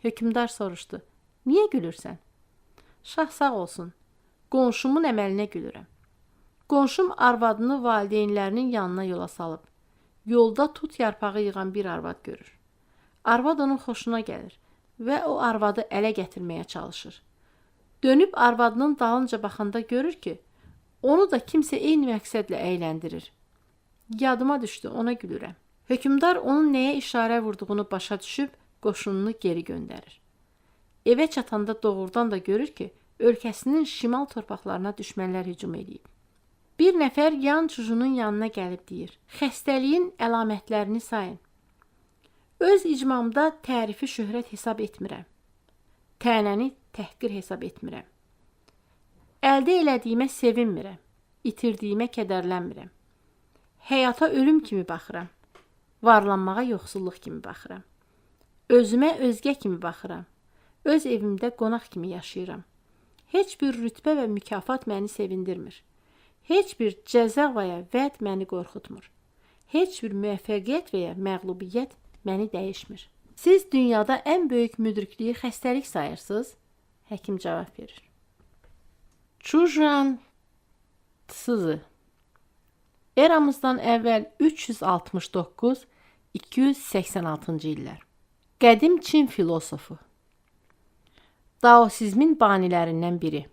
Hökmdar soruşdu. Niyə gülürsən? Şah sağ olsun. Qonşumun əməlinə gülürəm. Qonşum arvadını valideynlərinin yanına yola salıb. Yolda tut yarpağı yığan bir arvad görür. Arvad onun xoşuna gəlir və o arvadı ələ gətirməyə çalışır. Dönüb arvadının dalınca baxanda görür ki, onu da kimsə eyni məqsədlə əyləndirir. Yadıma düşdü, ona gülürəm. Hökmdar onun nəyə işarə vurduğunu başa düşüb, qoşununu geri göndərir. Evə çatanda doğrudan da görür ki, ölkəsinin şimal torpaqlarına düşmənlər hücum edib. Bir nəfər yan çucunun yanına gəlib deyir, xəstəliyin əlamətlərini sayın. Öz icmamda tərifi şöhrət hesab etmirəm. Tənəni təhqir hesab etmirəm. Əldə elədiyimə sevinmirəm. İtirdiyimə kədərlənmirəm. Həyata ölüm kimi baxıram. Varlanmağa yoxsulluq kimi baxıram. Özümə özgə kimi baxıram. Öz evimdə qonaq kimi yaşayıram. Heç bir rütbə və mükafat məni sevindirmir. Heç bir cəza və ya vəd məni qorxutmur. Heç bir müvəffəqiyyət və ya məğlubiyyət məni dəyişmir. Siz dünyada ən böyük müdrikliyi xəstəlik sayırsınız? Həkim cavab verir. Çujan Tsızı Eramızdan əvvəl 369-286-cı illər. Qədim Çin filosofu. Daosizmin banilərindən biri.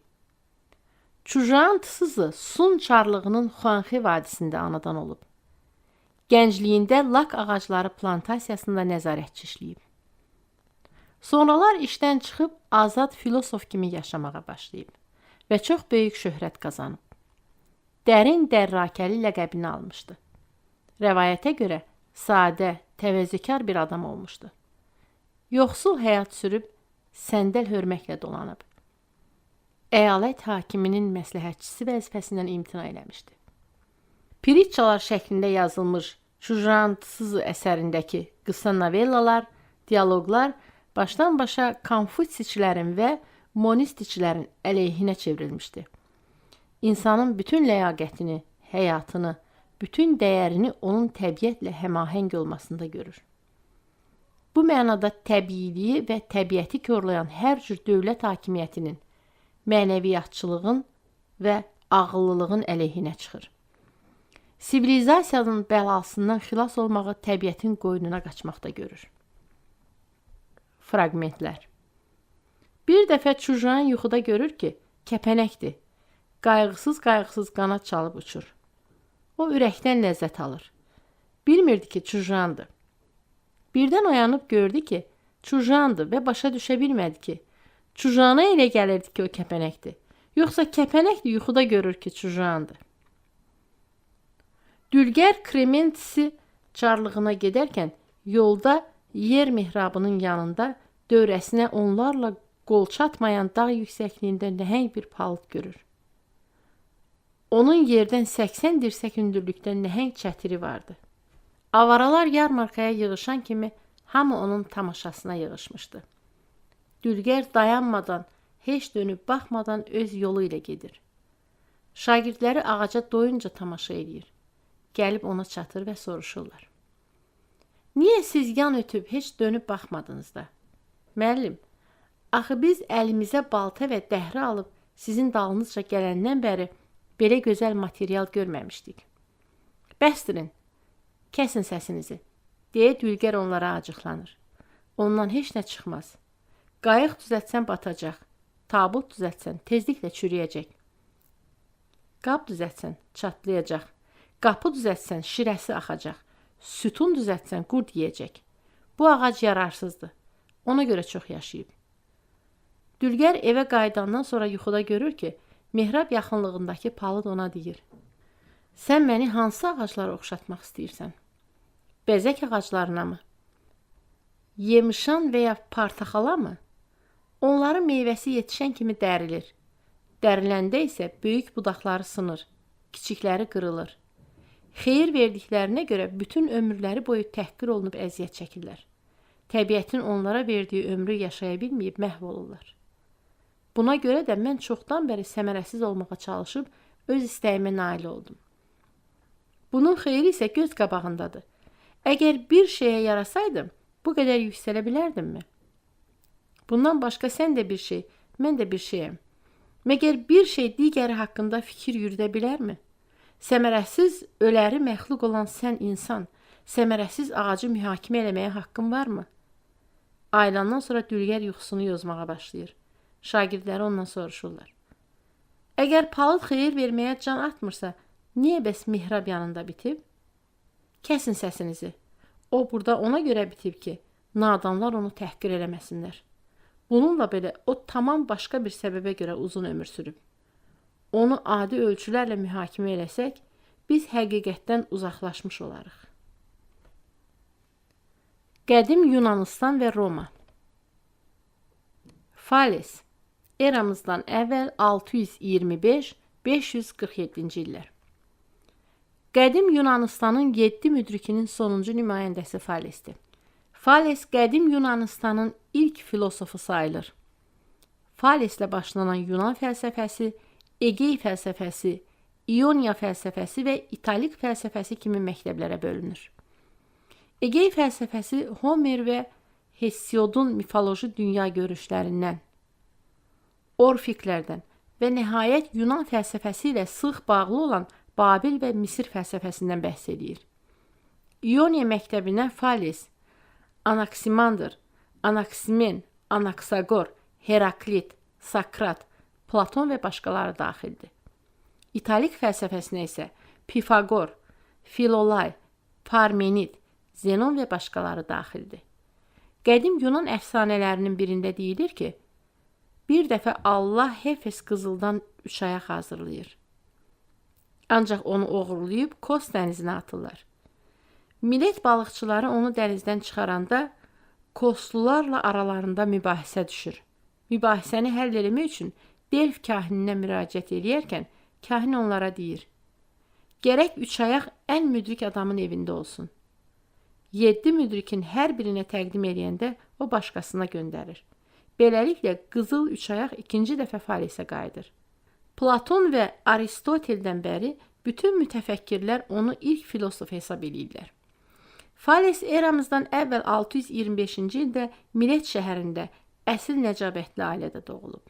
Çujan Tsızı Sun çarlığının Xuanxe vadisində anadan olub. Gəncliyində lak ağacları plantasiyasında nəzarətçi işləyib. Sonralar işdən çıxıb azad filosof kimi yaşamağa başlayıb və çox böyük şöhrət qazanıb. Dərin dərrakəli ləqəbini almışdı. Rəvayətə görə sadə, təvəzzükar bir adam olmuşdu. Yoxsul həyat sürüb, səndəl hörməklə dolanıb. Əyalət hakiminin məsləhətçisi vəzifəsindən imtina eləmişdi. Pritçalar şəklində yazılmış Çujan Tsızı əsərindəki qısa novellalar, dialoqlar başdan-başa konfutsiçilərin və monistiçilərin əleyhinə çevrilmişdi. İnsanın bütün ləyaqətini, həyatını, bütün dəyərini onun təbiətlə həmahəng olmasında görür. Bu mənada təbiiliyi və təbiəti korlayan hər cür dövlət hakimiyyətinin, mənəviyyatçılığın və ağıllılığın əleyhinə çıxır. Sivilizasiyanın bəlasından xilas olmağı təbiətin qoynuna qaçmaqda görür. Fraqmentlər. Bir dəfə Çujan yuxuda görür ki, kəpənəkdir. Qayğısız-qayğısız qanad çalıb uçur. O ürəkdən ləzzət alır. Bilmirdi ki, Çujandır. Birdən oyanıb gördü ki, Çujandır və başa düşə bilmədi ki, Çujana elə gəlirdi ki, o kəpənəkdir. Yoxsa kəpənəkdir yuxuda görür ki, Çujandır. Dülgər Krementisi çarlığına gedərkən yolda yer mihrabının yanında dövrəsinə onlarla qol çatmayan dağ yüksəkliyində nəhəng bir palıd görür. Onun yerdən 80 dirsək hündürlükdə nəhəng çətiri vardı. Avaralar yarmarkaya yığışan kimi hamı onun tamaşasına yığışmışdı. Dülgər dayanmadan, heç dönüb baxmadan öz yolu ilə gedir. Şagirdləri ağaca doyunca tamaşa edir. Gəlib ona çatır və soruşurlar. Niyə siz yan ötüb heç dönüb baxmadınız da? Müəllim, axı biz əlimizə balta və dəhrə alıb sizin dalınızca gələndən bəri belə gözəl material görməmişdik. Bəstirin, kəsin səsinizi, deyə Dülgər onlara acıqlanır. Ondan heç nə çıxmaz. Qayıq düzəltsən batacaq, tabut düzəltsən tezliklə çürüyəcək. Qab düzəltsən çatlayacaq, qapı düzəltsən şirəsi axacaq, sütun düzəltsən qurd yeyəcək. Bu ağac yararsızdır, ona görə çox yaşayıb. Dülgər evə qayıdandan sonra yuxuda görür ki, mihrab yaxınlığındakı palıd ona deyir. Sən məni hansı ağaclara oxşatmaq istəyirsən? Bəzək ağaclarına mı? Yemişan və ya portaxala mı? Onların meyvəsi yetişən kimi dərilir. Dəriləndə isə böyük budaqları sınır, kiçikləri qırılır. Xeyir verdiklərinə görə bütün ömürləri boyu təhqir olunub əziyyət çəkirlər. Təbiətin onlara verdiyi ömrü yaşaya bilməyib məhv olurlar. Buna görə də mən çoxdan bəri səmərəsiz olmağa çalışıb öz istəyimə nail oldum. Bunun xeyri isə göz qabağındadır. Əgər bir şeyə yarasaydım, bu qədər yüksələ bilərdimmi? Bundan başqa sən də bir şey, mən də bir şeyəm. Məgər bir şey digəri haqqında fikir yürüdə bilərmi? Səmərəsiz, öləri məxluq olan sən insan, səmərəsiz ağacı mühakimə eləməyə haqqın varmı? Aylandan sonra Dülgər yuxusunu yozmağa başlayır. Şagirdləri ondan soruşurlar. Əgər palıd xeyir verməyə can atmırsa, niyə bəs mihrab yanında bitib? Kəsin səsinizi. O burada ona görə bitib ki, nadanlar onu təhqir eləməsinlər. Bununla belə o tamam başqa bir səbəbə görə uzun ömür sürüb. Onu adi ölçülərlə mühakimə eləsək, biz həqiqətdən uzaqlaşmış olarıq. Qədim Yunanistan və Roma. Fales, eramızdan əvvəl 625-547-ci illər. Qədim Yunanistanın 7 müdrikinin sonuncu nümayəndəsi Falesdir. Fales qədim Yunanistanın ilk filosofu sayılır. Faleslə başlanan Yunan fəlsəfəsi, Egey fəlsəfəsi, İoniya fəlsəfəsi və İtalik fəlsəfəsi kimi məktəblərə bölünür. Egey fəlsəfəsi Homer və Hesiodun mifoloji dünya görüşlərindən, Orfiklərdən və nəhayət Yunan fəlsəfəsi ilə sıx bağlı olan Babil və Misir fəlsəfəsindən bəhs edir. İoniya məktəbinə Fales, Anaksimander, Anaksimen, Anaksagor, Heraklit, Sakrat, Platon və başqaları daxildir. İtalik fəlsəfəsinə isə Pifagor, Filolay, Parmenid, Zenon və başqaları daxildir. Qədim Yunan əfsanələrinin birində deyilir ki, bir dəfə Allah Hefes qızıldan 3 ayaq hazırlayır. Ancaq onu oğurlayıb Kos dənizinə atırlar. Millet balıqçıları onu dənizdən çıxaranda Koslularla aralarında mübahisə düşür. Mübahisəni həll etmək üçün Delf kahininə müraciət edərkən kahin onlara deyir: "Gərək 3 ayaq ən müdrik adamın evində olsun." 7 müdrikin hər birinə təqdim edəndə o başqasına göndərir. Beləliklə qızıl 3 ayaq ikinci dəfə Falesə qayıdır. Platon və Aristoteldən bəri bütün mütəfəkkirlər onu ilk filosof hesab edirlər. Fales eramızdan əvvəl 625-ci ildə Milet şəhərində əsl nəcabətli ailədə doğulub.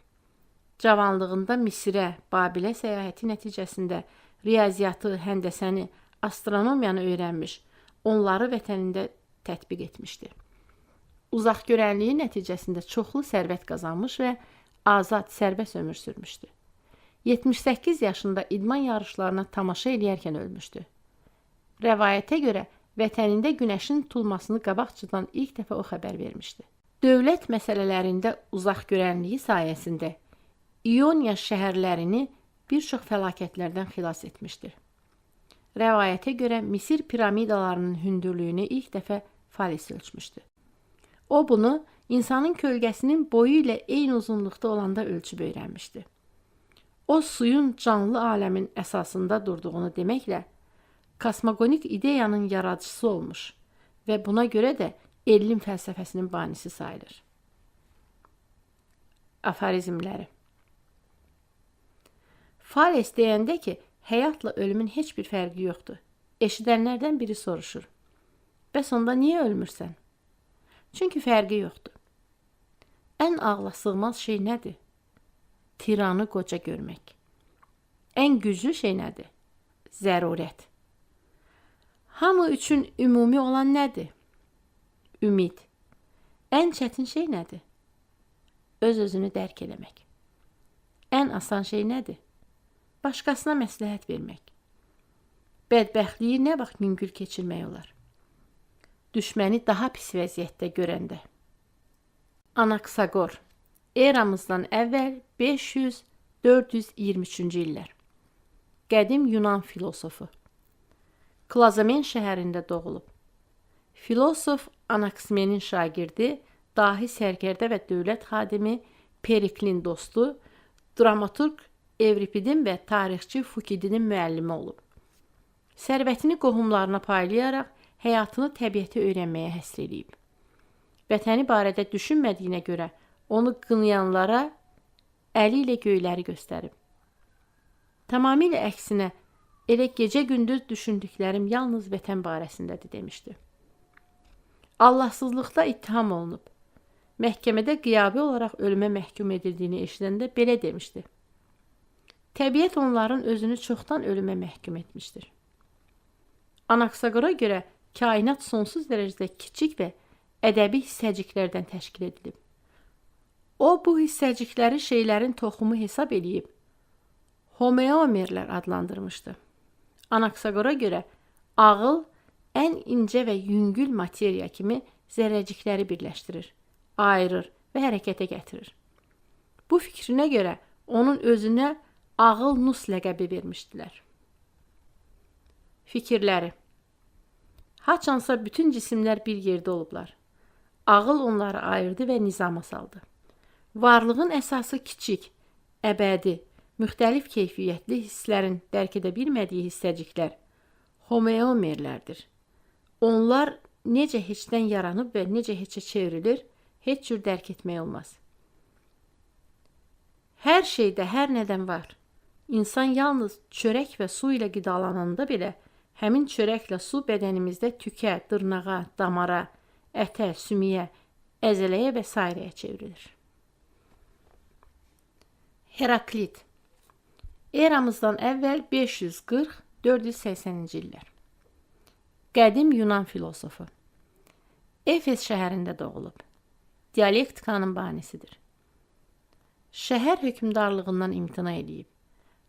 Cavanlığında Misirə, Babilə səyahəti nəticəsində riyaziyyatı, həndəsəni, astronomiyanı öyrənmiş, onları vətənində tətbiq etmişdi. Uzaqgörənliyi nəticəsində çoxlu sərvət qazanmış və azad, sərbəst ömür sürmüşdü. 78 yaşında idman yarışlarına tamaşa edərkən ölmüşdü. Rəvayətə görə vətənində günəşin tutulmasını qabaqcadan ilk dəfə o xəbər vermişdi. Dövlət məsələlərində uzaqgörənliyi sayəsində İoniya şəhərlərini bir çox fəlakətlərdən xilas etmişdir. Rəvayətə görə Misir piramidalarının hündürlüyünü ilk dəfə Fales ölçmüşdü. O bunu insanın kölgəsinin boyu ilə eyni uzunluqda olanda ölçüb öyrənmişdi. O suyun canlı aləmin əsasında durduğunu deməklə kosmogonik ideyanın yaradıcısı olmuş və buna görə də elm fəlsəfəsinin banisi sayılır. Aforizmləri. Fales deyəndə ki, həyatla ölümün heç bir fərqi yoxdur. Eşidənlərdən biri soruşur: "Bəs onda niyə ölmürsən?" Çünki fərqi yoxdur. Ən ağla sığmaz şey nədir? Tiranı qoca görmək. Ən güclü şey nədir? Zərurət. Hamı üçün ümumi olan nədir? Ümid. Ən çətin şey nədir? Öz-özünü dərk eləmək. Ən asan şey nədir? Başqasına məsləhət vermək. Bədbəxtliyi nə vaxt yüngül keçirmək olar? Düşməni daha pis vəziyyətdə görəndə. Anaksagor, eramızdan əvvəl 500-423-cü illər. Qədim Yunan filosofu. Klazomen şəhərində doğulub. Filosof Anaksimenin şagirdi, dahi sərkərdə və dövlət xadimi Periklin dostu, dramaturq Evripidin və tarixçi Fukidinin müəllimi olub. Sərvətini qohumlarına paylayaraq həyatını təbiəti öyrənməyə həsr edib. Vətəni barədə düşünmədiyinə görə onu qınayanlara əli ilə göyləri göstərib. Tamamilə əksinə, elə gecə-gündüz düşündüklərim yalnız vətən barəsindədir demişdi. Allahsızlıqda ittiham olunub. məhkəmədə qiyabi olaraq ölümə məhkum edildiyini eşidəndə belə demişdi: Təbiət onların özünü çoxdan ölümə məhkum etmişdir. Anaksagora görə kainat sonsuz dərəcədə kiçik və ədəbi hissəciklərdən təşkil edilib. O, bu hissəcikləri şeylərin toxumu hesab edib homeomerlər adlandırmışdı. Anaksagora görə ağıl ən incə və yüngül materiya kimi zərrəcikləri birləşdirir, ayırır və hərəkətə gətirir. Bu fikrinə görə onun özünə ağıl nus ləqəbi vermişdilər. Fikirləri. Haçansa bütün cisimlər bir yerdə olublar. Ağıl onları ayırdı və nizama saldı. Varlığın əsası kiçik, əbədi, müxtəlif keyfiyyətli hisslərin dərk edə bilmədiyi hissəciklər homeomerlərdir. Onlar necə heçdən yaranıb və necə heçə çevrilir, heç cür dərk etmək olmaz. Hər şeydə hər nədən var. İnsan yalnız çörək və su ilə qidalananda belə həmin çörəklə su bədənimizdə tükə, dırnağa, damara, ətə, sümüyə, əzələyə və s. çevrilir. Heraklit. Eramızdan əvvəl 540-480-ci illər. Qədim Yunan filosofu. Efes şəhərində doğulub. Dialektikanın banisidir. Şəhər hökmdarlığından imtina edib.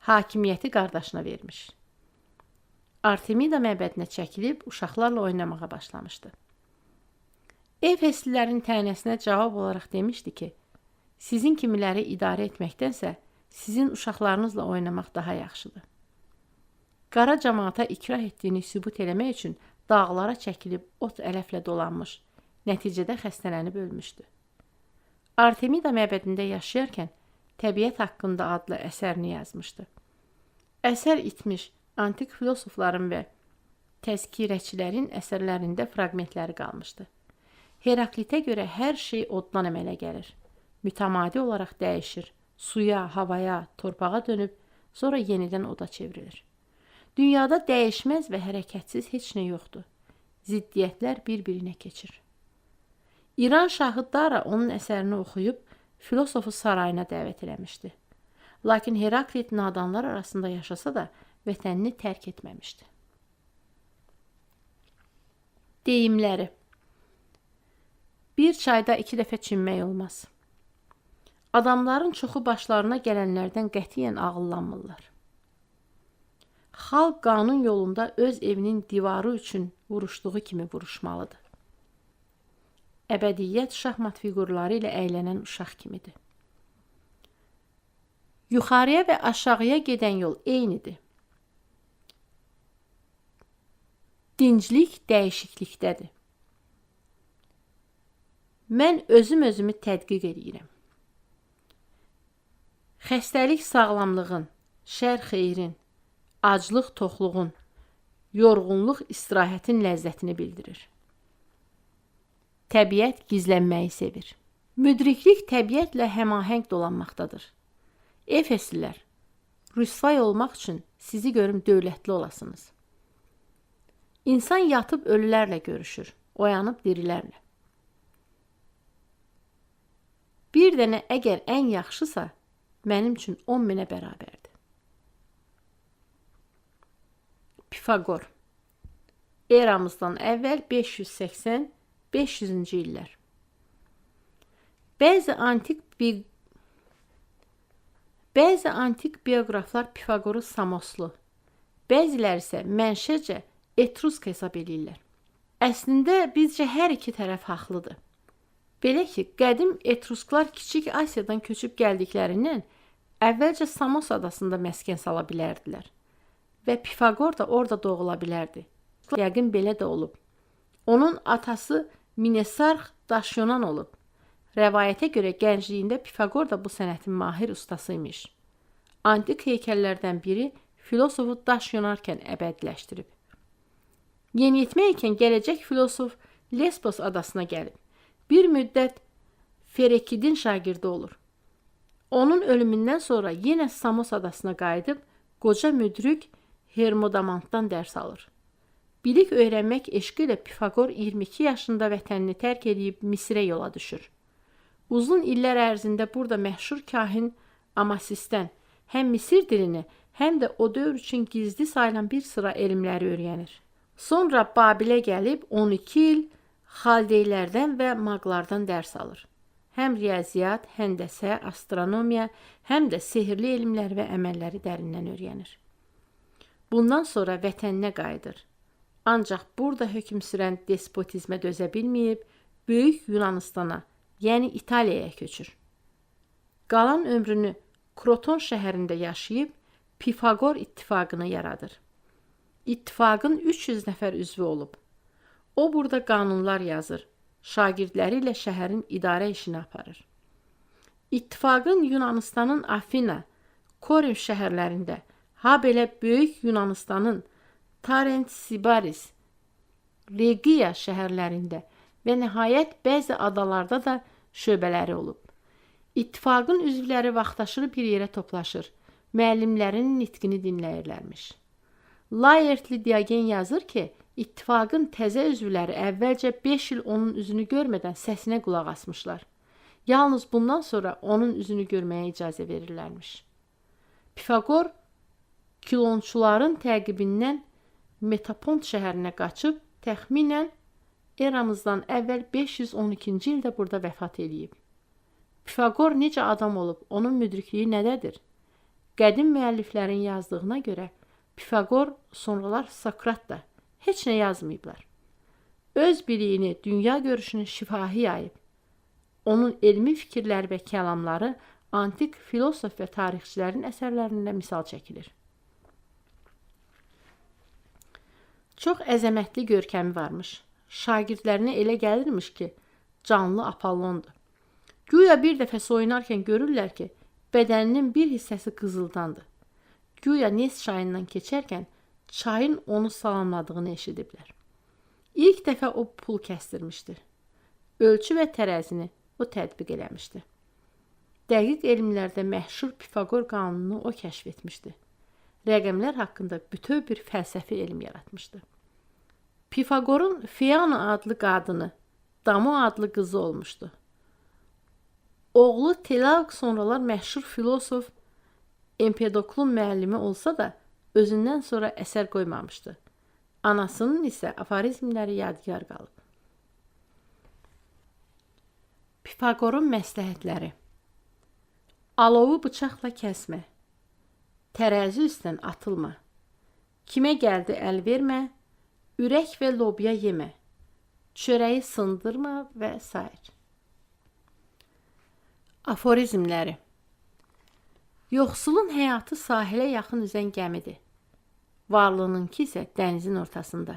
Hakimiyyəti qardaşına vermiş. Artemida məbədinə çəkilib uşaqlarla oynamağa başlamışdı. Efeslilərin tənəsinə cavab olaraq demişdi ki, sizin kimiləri idarə etməkdənsə, sizin uşaqlarınızla oynamaq daha yaxşıdır. Qara cəmaata ikrah etdiyini sübut eləmək üçün dağlara çəkilib ot ələflə dolanmış, nəticədə xəstələnib ölmüşdü. Artemida məbədində yaşayarkən Təbiət haqqında adlı əsərini yazmışdı. Əsər itmiş antik filosofların və təzkirəçilərin əsərlərində fraqmentləri qalmışdı. Heraklitə görə hər şey oddan əmələ gəlir. Mütəmadi olaraq dəyişir. Suya, havaya, torpağa dönüb, sonra yenidən oda çevrilir. Dünyada dəyişməz və hərəkətsiz heç nə yoxdur. Ziddiyyətlər bir-birinə keçir. İran şahı Dara onun əsərini oxuyub, filosofu sarayına dəvət eləmişdi. Lakin Heraklit nadanlar arasında yaşasa da vətənini tərk etməmişdi. Deyimləri. Bir çayda 2 dəfə çimmək olmaz. Adamların çoxu başlarına gələnlərdən qətiyyən ağıllanmırlar. Xalq qanun yolunda öz evinin divarı üçün vuruşduğu kimi vuruşmalıdır. Əbədiyyət şahmat fiqurları ilə əylənən uşaq kimidir. Yuxarıya və aşağıya gedən yol eynidir. Dinclik dəyişiklikdədir. Mən özümü tədqiq edirəm. Xəstəlik sağlamlığın, şər xeyrin, aclıq toxluğun, yorğunluq istirahətin ləzzətini bildirir. Təbiət gizlənməyi sevir. Müdriklik təbiətlə həmahəng dolanmaqdadır. Efeslilər, rüsvay olmaq üçün sizi görüm dövlətli olasınız. İnsan yatıb ölülərlə görüşür, oyanıb dirilərlə. Bir dənə əgər ən yaxşısa, mənim üçün 10 minə bərabərdir. Pifagor. Eramızdan əvvəl 580-500-cü illər. Bəzi antik bioqraflar Pifagoru Samoslu, bəziləri isə mənşəcə Etrusk hesab edirlər. Əslində bizcə hər iki tərəf haqlıdır. Belə ki, qədim Etrusklar Kiçik Asiyadan köçüb gəldiklərindən əvvəlcə Samos adasında məskən sala bilərdilər və Pifagor da orada doğula bilərdi. Yəqin belə də olub. Onun atası Minesarx Daşyonan olub. Rəvayətə görə gəncliyində Pifagor da bu sənətin mahir ustasıymış. Antik heykəllərdən biri filosofu daş yonarkən əbədiləşdirib. Yeniyetmə ikən gələcək filosof Lesbos adasına gəlib. Bir müddət Ferekidin şagirdi olur. Onun ölümündən sonra yenə Samos adasına qayıdıb, qoca müdrik Hermodamantdan dərs alır. Bilik öyrənmək eşqi ilə Pifagor 22 yaşında vətənini tərk edib Misirə yola düşür. Uzun illər ərzində burada məşhur kahin Amasisdən həm Misir dilini, həm də o dövr üçün gizli sayılan bir sıra elmləri öyrənir. Sonra Babilə gəlib 12 il Xaldeylərdən və maqlardan dərs alır. Həm riyaziyyat, həndəsə, astronomiya, həm də sehirli elmlər və əməlləri dərindən öyrənir. Bundan sonra vətəninə qayıdır. Ancaq burada hökm sürən despotizmə dözə bilməyib, Böyük Yunanıstana, yəni İtaliyaya köçür. Qalan ömrünü Kroton şəhərində yaşayıb, Pifagor ittifaqını yaradır. İttifaqın 300 nəfər üzvü olub. O burada qanunlar yazır, şagirdləri ilə şəhərin idarə işini aparır. İttifaqın Yunanıstanın Afina, Korinf şəhərlərində, ha belə Böyük Yunanıstanın Tarent, Sibaris, Regia şəhərlərində və nəhayət bəzi adalarda da şöbələri olub. İttifaqın üzvləri vaxtaşırı bir yerə toplaşır, müəllimlərinin nitqini dinləyirlərmiş. Laertli Diogen yazır ki, İttifaqın təzə üzvləri əvvəlcə 5 il onun üzünü görmədən səsinə qulaq asmışlar. Yalnız bundan sonra onun üzünü görməyə icazə verirlərmiş. Pifagor kilonçuların təqibindən Metapont şəhərinə qaçıb, təxminən eramızdan əvvəl 512-ci ildə burada vəfat edib. Pifagor necə adam olub, onun müdrikliyi nədədir? Qədim müəlliflərin yazdığına görə Pifagor sonralar Sokrat da heç nə yazmayıblar. Öz biliyini, dünya görüşünü şifahi yayıb. Onun elmi fikirləri və kəlamları antik filosof və tarixçilərin əsərlərində misal çəkilir. Çox əzəmətli görkəmi varmış. Şagirdlərinə elə gəlirmiş ki, canlı Apollondur. Güya bir dəfə soyunarkən görürlər ki, bədəninin bir hissəsi qızıldandır. Güya Nes çayından keçərkən çayın onu salamladığını eşidiblər. İlk dəfə o pul kəsdirmişdir. Ölçü və tərəzini o tətbiq eləmişdi. Dəqiq elmlərdə məşhur Pifagor qanununu o kəşf etmişdi. Rəqəmlər haqqında bütöv bir fəlsəfi elm yaratmışdı. Pifagorun Fiona adlı qadını, Damo adlı qızı olmuşdu. Oğlu Telag sonralar məşhur filosof Empedoklun müəllimi olsa da, özündən sonra əsər qoymamışdı. Anasının isə aforizmləri yadigar qalıb. Pifagorun məsləhətləri: alovu bıçaqla kəsmə, tərəzi üstdən atılma, kimə gəldi əl vermə, ürək və lobya yemə, çörəyi sındırma və s. Aforizmləri: yoxsulun həyatı sahilə yaxın üzən gəmidir. Varlınınki isə dənizin ortasında.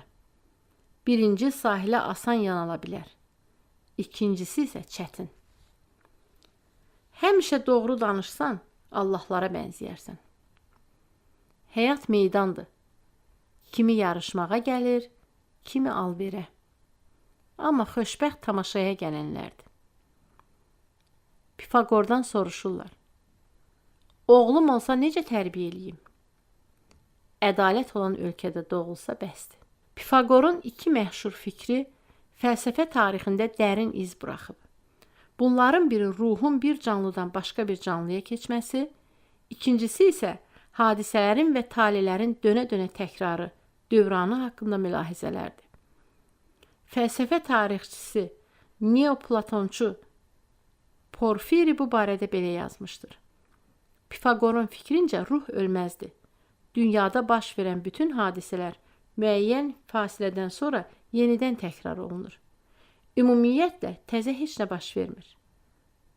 Birinci sahilə asan yanala bilər. İkincisi isə çətin. Həmişə doğru danışsan, Allahlara bənzəyərsən. Həyat meydandır. Kimi yarışmağa gəlir, kimi alverə. Amma xoşbəxt tamaşaya gələnlərdir. Pifagordan soruşurlar: oğlum olsa necə tərbiyə eləyim? Ədalət olan ölkədə doğulsa bəsdir. Pifagorun iki məşhur fikri fəlsəfə tarixində dərin iz buraxıb. Bunların biri ruhun bir canlıdan başqa bir canlıya keçməsi, ikincisi isə hadisələrin və talelərin dönə-dönə təkrarı, dövranı haqqında mülahizələrdir. Fəlsəfə tarixçisi Neoplatonçu Porfiri bu barədə belə yazmışdır. Pifagorun fikrincə ruh ölməzdir. Dünyada baş verən bütün hadisələr müəyyən fasilədən sonra yenidən təkrar olunur. Ümumiyyətlə təzə heç nə baş vermir.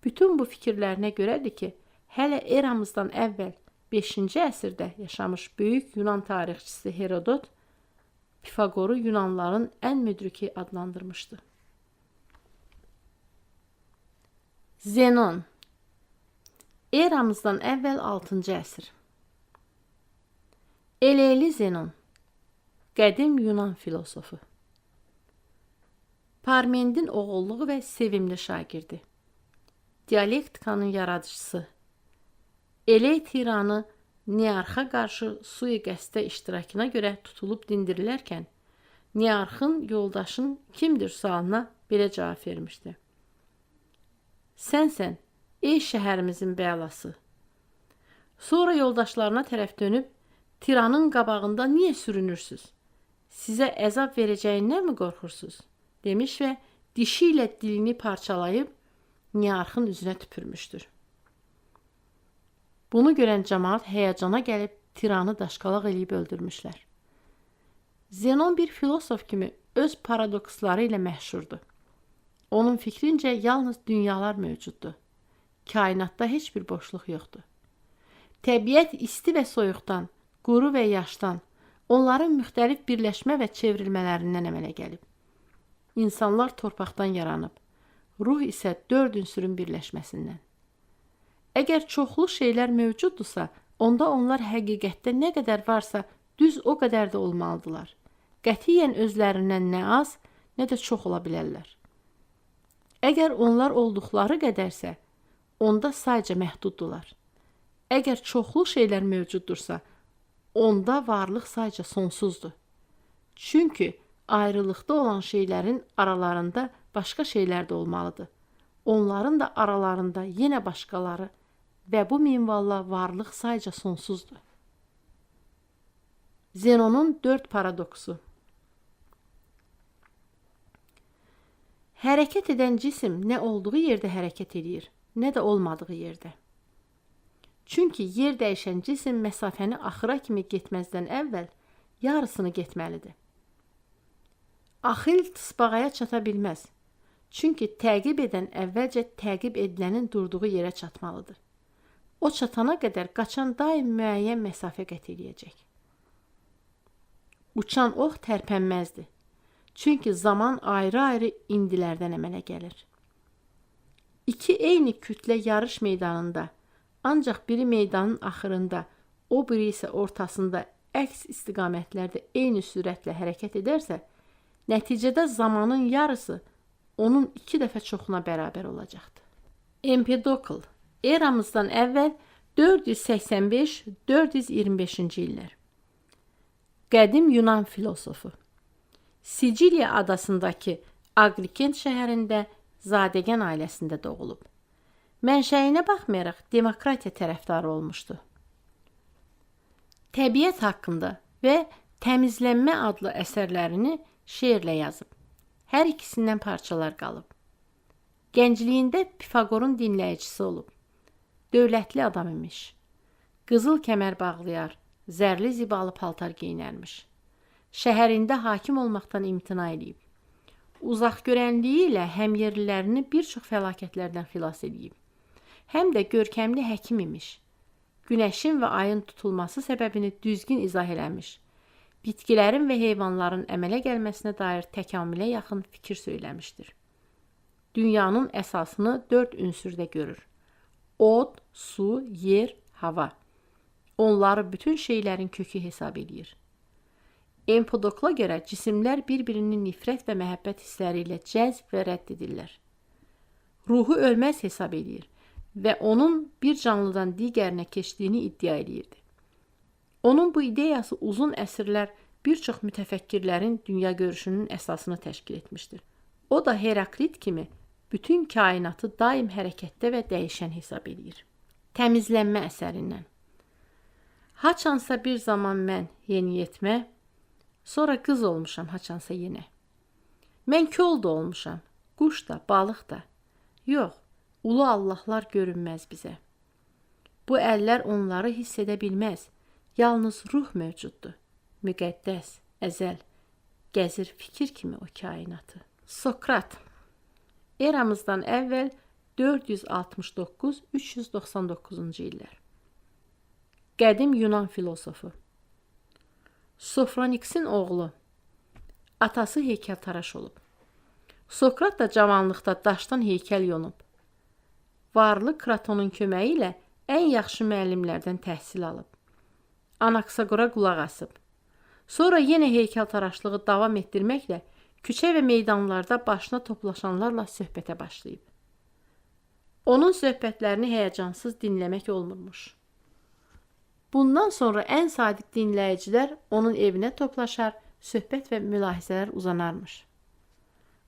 Bütün bu fikirlərinə görədir ki, hələ eramızdan əvvəl 5-ci əsrdə yaşamış böyük Yunan tarixçisi Herodot Pifagoru Yunanlıların ən müdriki adlandırmışdı. Zenon, eramızdan əvvəl 6-cı əsr. Eleyli Zenon, qədim Yunan filosofu. Parmenidin oğulluğu və sevimli şagirdi. Dialektikanın yaradıcısı. Eley tiranı Nearxa qarşı sui-qəsdə iştirakına görə tutulub dindirilərkən, Niyə arxın yoldaşın kimdir sualına belə cavab vermişdi. Sənsən, ey şəhərimizin bəlası. Sonra yoldaşlarına tərəf dönüb, tiranın qabağında niyə sürünürsüz? Sizə əzab verəcəyindən mi qorxursunuz? Demiş və dişi ilə dilini parçalayıb Niarxın üzünə tüpürmüşdür. Bunu görən cəmaat həyəcana gəlib tiranı daşqalaq eləyib öldürmüşlər. Zenon bir filosof kimi öz paradoksları ilə məşhurdur. Onun fikrincə yalnız dünyalar mövcuddur. Kainatda heç bir boşluq yoxdur. Təbiət isti və soyuqdan, quru və yaşdan, onların müxtəlif birləşmə və çevrilmələrindən əmələ gəlib. İnsanlar torpaqdan yaranıb, ruh isə 4 ünsürün birləşməsindən. Əgər çoxlu şeylər mövcuddursa, onda onlar həqiqətdə nə qədər varsa, düz o qədər də olmalıdırlar. Qətiyyən özlərindən nə az, nə də çox ola bilərlər. Əgər onlar olduqları qədərsə, onda sayca məhduddurlar. Əgər çoxlu şeylər mövcuddursa, onda varlıq sayca sonsuzdur. Çünki ayrılıqda olan şeylərin aralarında başqa şeylər də olmalıdır. Onların da aralarında yenə başqaları və bu minvalla varlıq sayca sonsuzdur. Zenonun 4 paradoksu. Hərəkət edən cisim nə olduğu yerdə hərəkət edir, nə də olmadığı yerdə. Çünki yer dəyişən cisim məsafəni axıra kimi getməzdən əvvəl yarısını getməlidir. Axil tısbağaya çata bilməz. Çünki təqib edən əvvəlcə təqib edilənin durduğu yerə çatmalıdır. O çatana qədər qaçan daim müəyyən məsafə qət edəcək. Uçan ox tərpənməzdir. Çünki zaman ayrı-ayrı indilərdən əmələ gəlir. İki eyni kütlə yarış meydanında, ancaq biri meydanın axırında, o biri isə ortasında əks istiqamətlərdə eyni sürətlə hərəkət edərsə, nəticədə zamanın yarısı onun 2 dəfə çoxuna bərabər olacaqdır. Empedokl, eramızdan əvvəl 485-425-ci illər. Qədim Yunan filosofu. Siciliya adasındakı Agrikent şəhərində zadəgan ailəsində doğulub. Mənşəyinə baxmayaraq demokratiya tərəfdarı olmuşdu. Təbiət haqqında və Təmizlənmə adlı əsərlərini şeirlə yazıb. Hər ikisindən parçalar qalıb. Gəncliyində Pifaqorun dinləyicisi olub. Dövlətli adam imiş. Qızıl kəmər bağlayar, zərli zibalı paltar geyinərmiş. Şəhərində hakim olmaqdan imtina edib. Uzaq görənliyi ilə həmyerlilərini bir çox fəlakətlərdən xilas edib. Həm də görkəmli həkim imiş. Günəşin və ayın tutulması səbəbini düzgün izah eləmiş. Bitkilərin və heyvanların əmələ gəlməsinə dair təkamülə yaxın fikir söyləmişdir. Dünyanın əsasını 4 ünsürdə görür. Od, su, yer, hava. Onları bütün şeylərin kökü hesab edir. Empedokla görə cisimlər bir-birinin nifrət və məhəbbət hissləri ilə cəzb və rədd edirlər. Ruhu ölməz hesab edir və onun bir canlıdan digərinə keçdiyini iddia edirdi. Onun bu ideyası uzun əsrlər bir çox mütəfəkkirlərin dünya görüşünün əsasını təşkil etmişdir. O da Heraklit kimi bütün kainatı daim hərəkətdə və dəyişən hesab edir. Təmizlənmə əsərindən. Haçansa bir zaman mən yeniyetmə, sonra qız olmuşam haçansa yenə. Mən kol da olmuşam, quş da, balıq da. Yox, ulu Allahlar görünməz bizə. Bu əllər onları hiss edə bilməz. Yalnız ruh mövcuddur. Müqəddəs, əzəl, gəzir fikir kimi o kainatı. Sokrat. Eramızdan əvvəl 469-399-cu illər. Qədim Yunan filosofu. Sofroniksin oğlu. Atası heykəltaraş olub. Sokrat da cavanlıqda daşdan heykəl yonub. Varlı Kratonun köməyi ilə ən yaxşı müəllimlərdən təhsil alıb. Anaksagora qulaq asıb. Sonra yenə heykəltaraşlığı davam etdirməklə küçə və meydanlarda başına toplaşanlarla söhbətə başlayıb. Onun söhbətlərini həyəcansız dinləmək olmurmuş. Bundan sonra ən sadiq dinləyicilər onun evinə toplaşar, söhbət və mülahizələr uzanarmış.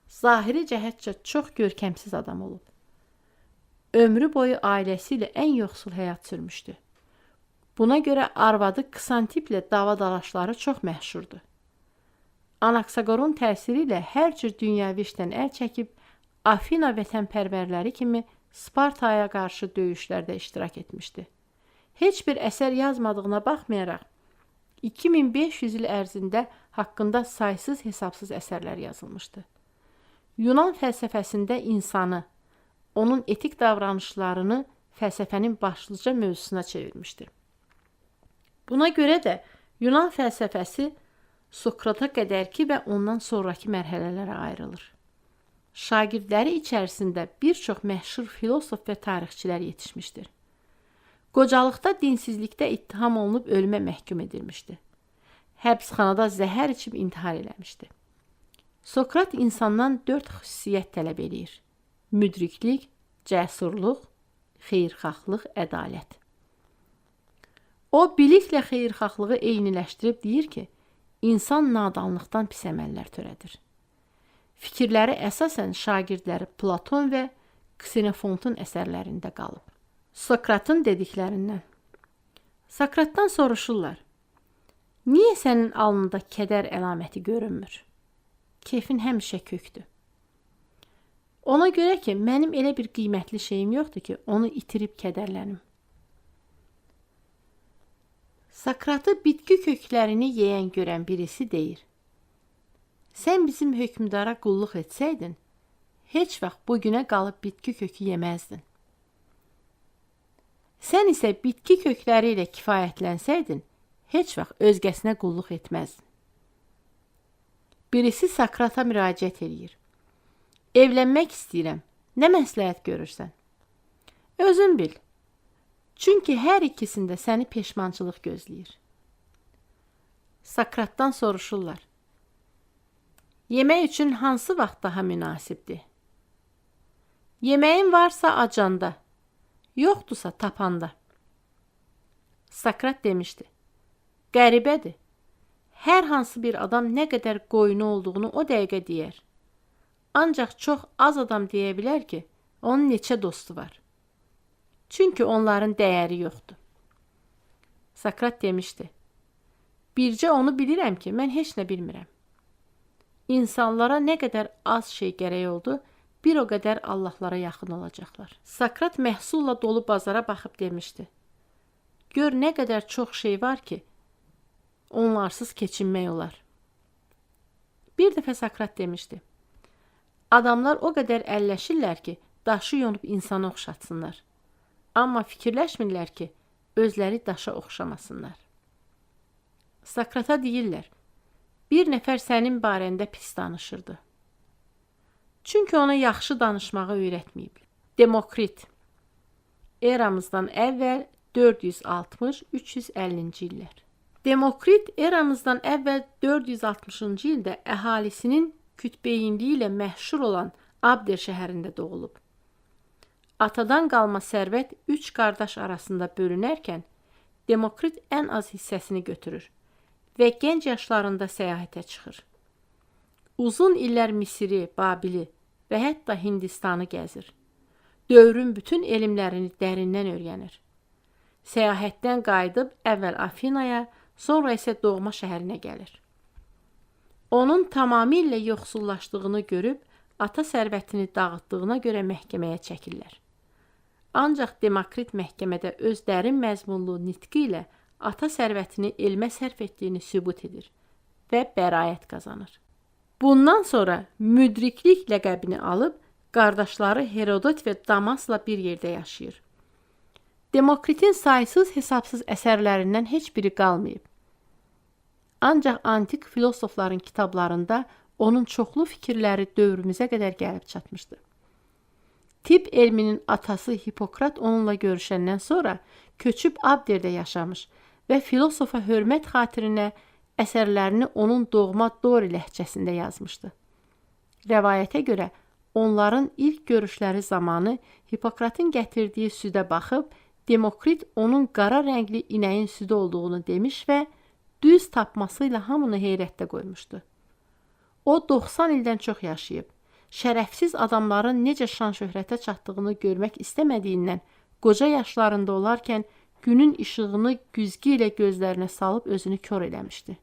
Zahiri cəhətcə çox görkəmsiz adam olub. ömrü boyu ailəsi ilə ən yoxsul həyat sürmüşdü. Buna görə arvadı Ksantiplə dava-dalaşları çox məşhurdur. Anaksagorun təsiri ilə hər cür dünyəvi işdən əl çəkib, Afina vətənpərvərləri kimi Spartaya qarşı döyüşlərdə iştirak etmişdi. Heç bir əsər yazmadığına baxmayaraq, 2500 il ərzində haqqında saysız hesabsız əsərlər yazılmışdı. Yunan fəlsəfəsində insanı, onun etik davranışlarını fəlsəfənin başlıca mövzusuna çevirmişdir. Buna görə də Yunan fəlsəfəsi Sokrata qədərki və ondan sonraki mərhələlərə ayrılır. Şagirdləri içərisində bir çox məşhur filosof və tarixçilər yetişmişdir. Qocalıqda dinsizlikdə ittiham olunub ölümə məhkum edilmişdi. Həbsxanada zəhər içib intihar eləmişdi. Sokrat insandan 4 xüsusiyyət tələb edir. Müdriklik, cəsurluq, xeyirxahlıq, ədalət. O, biliklə xeyirxahlığı eyniləşdirib deyir ki, insan nadanlıqdan pis əməllər törədir. Fikirləri əsasən şagirdləri Platon və Ksenofontun əsərlərində qalıb. Sokratın dediklərindən. Sokratdan soruşurlar, niyə sənin alnında kədər əlaməti görünmür? Keyfin həmişə kökdür. Ona görə ki, mənim elə bir qiymətli şeyim yoxdur ki, onu itirib kədərlənim. Sokratı bitki köklərini yeyən görən birisi deyir, sən bizim hökmdara qulluq etsəydin, heç vaxt bu günə qalıb bitki kökü yeməzdin. Sən isə bitki kökləri ilə kifayətlənsəydin, heç vaxt özgəsinə qulluq etməzdin. Birisi Sokrata müraciət edir. Evlənmək istəyirəm, nə məsləhət görürsən? Özün bil. Çünki hər ikisində səni peşmançılıq gözləyir. Sokratdan soruşurlar. Yemək üçün hansı vaxt daha münasibdir? Yeməyin varsa acanda, yoxdursa tapanda. Sokrat demişdi. Qəribədir. Hər hansı bir adam nə qədər qoyunu olduğunu o dəqiqə deyər. Ancaq çox az adam deyə bilər ki, onun neçə dostu var. Çünki onların dəyəri yoxdur. Sokrat demişdi. Bircə onu bilirəm ki, mən heç nə bilmirəm. İnsanlara nə qədər az şey gərək oldu, bir o qədər Allahlara yaxın olacaqlar. Sokrat məhsulla dolu bazara baxıb demişdi. Gör nə qədər çox şey var ki, onlarsız keçinmək olar. Bir dəfə Sokrat demişdi. Adamlar o qədər əlləşirlər ki, daşı yonub insana oxşatsınlar. Amma fikirləşmirlər ki, özləri daşa oxşamasınlar. Sokrata deyirlər, bir nəfər sənin barəndə pis danışırdı. Çünki ona yaxşı danışmağı öyrətməyib. Demokrit, eramızdan əvvəl 460-350-ci illər. Demokrit eramızdan əvvəl 460-cı ildə əhalisinin kütbeyinliyi ilə məşhur olan Abder şəhərində doğulub. Atadan qalma sərvət 3 qardaş arasında bölünərkən, Demokrit ən az hissəsini götürür və gənc yaşlarında səyahətə çıxır. Uzun illər Misiri, Babili və hətta Hindistanı gəzir. Dövrün bütün elmlərini dərindən öyrənir. Səyahətdən qayıdıb əvvəl Afinaya, sonra isə doğma şəhərinə gəlir. Onun tamamilə yoxsullaşdığını görüb, ata sərvətini dağıtdığına görə məhkəməyə çəkirlər. Ancaq Demokrit məhkəmədə öz dərin məzmunlu nitqi ilə ata sərvətini elmə sərf etdiyini sübut edir və bəraət qazanır. Bundan sonra müdriklik ləqəbini alıb, qardaşları Herodot və Damasla bir yerdə yaşayır. Demokritin saysız hesabsız əsərlərindən heç biri qalmayıb. Ancaq antik filosofların kitablarında onun çoxlu fikirləri dövrümüzə qədər gəlib çatmışdı. Tibb elminin atası Hipokrat onunla görüşəndən sonra köçüb Abderdə yaşamış və filosofa hörmət xatirinə əsərlərini onun doğma Dori ləhcəsində yazmışdı. Rəvayətə görə onların ilk görüşləri zamanı Hipokratın gətirdiyi südə baxıb, Demokrit onun qara rəngli inəyin südü olduğunu demiş və düz tapması ilə hamını heyrətdə qoymuşdu. O 90 ildən çox yaşayıb şərəfsiz adamların necə şan-şöhrətə çatdığını görmək istəmədiyindən qoca yaşlarında olarkən günün işığını güzgü ilə gözlərinə salıb özünü kör eləmişdi.